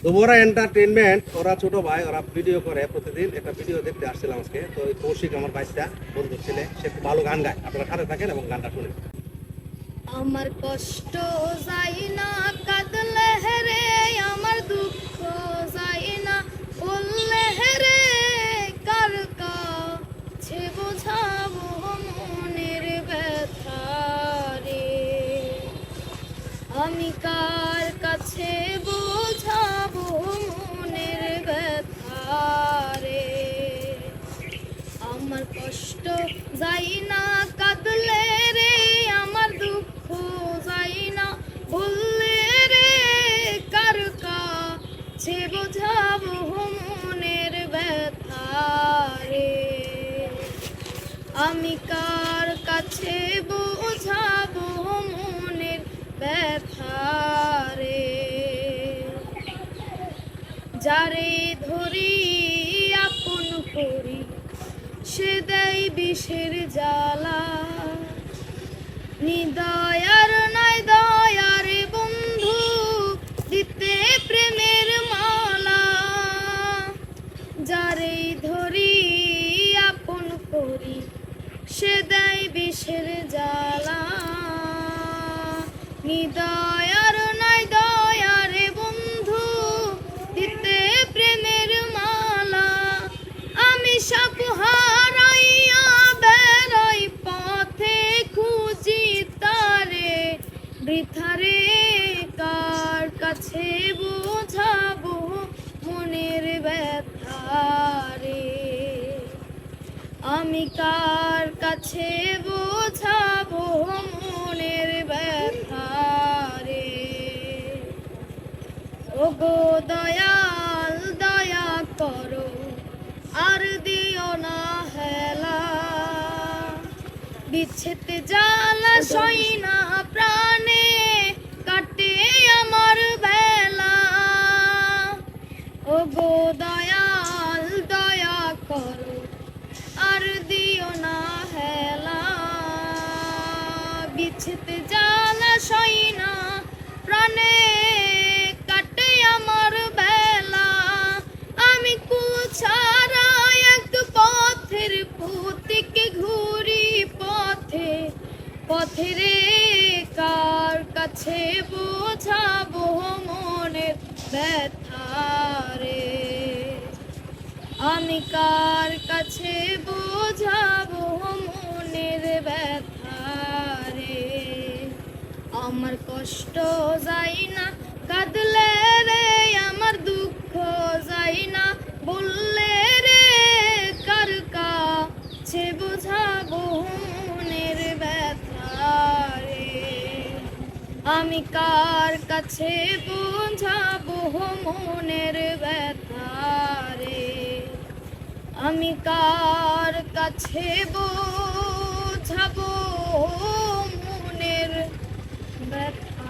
তো ওরা এন্টারটেনমেন্ট, ওরা ছোট ভাই, ওরা ভিডিও করে প্রতিদিন। একটা ভিডিও দেখতে আসছিলাম আজকে। তো কৌশিক আমার বাইসটা বন্ধু ছেলে, সে খুব ভালো গান গায়। আপনারা সাথে থাকেন এবং গানটা শুনেন। আমার কষ্ট যাই না কাঁদলে রে, আমার দুঃখ যাই না বললে রে, কার কাছে বোঝাবো মনের ব্যথা রে, আমি কার কাছে বোঝাবো মনের ব্যথা রে। আমার কষ্ট যাই না কাঁদলে রে, আমার দুঃখ যাই না বললে রে, কার কাছে বোঝাবো মনের ব্যথা রে, আমি কার কাছে বোঝাবো মনের ব্যথা রে। যারে ধরি আপন করি সে দেয় বিষের জ্বালা, নিদয়ার নয় দয়ার বন্ধু দিতে প্রেমের মালা, যারে ধরি আপন করি সে দেয় বিষের জ্বালা, নিদয়ার নয় দয়ার বন্ধু দিতে প্রেমের মালা, আমি সাপ হারাইয়া বেড়াই পথে খুঁজি তারে, বৃথারে কার কাছে বোঝাবো মনের ব্যথা রে, আমি কার কাছে বোঝাবো মনের ব্যথা রে। ওগো দয়াল দয়া করো আর দিও না হেলা, বিচ্ছেদ জ্বালা সই না প্রাণে কাটে আমার বেলা, ওগো দয়াল দয়া করো আর দিও না হেলা, বিচ্ছেদ জ্বালা সই না প্রাণে কাটে আমার বেলা, আমি কুছারা এক পথের পথিক ঘুরি পথে পথে রে, কার কাছে বোঝাবো মনের ব্যথা রে, আমি কার কাছে বোঝাবো মনের ব্যথা রে। আমার কষ্ট যাই না কাঁদলে রে, আমার দুঃখ যাই না বললে রে, কার কাছে বোঝাবো মনের ব্যথা রে, আমি কার কাছে বোঝাবো মনের ব্যথা রে, আমি কার কাছে বোঝাবো মনের ব্যথা।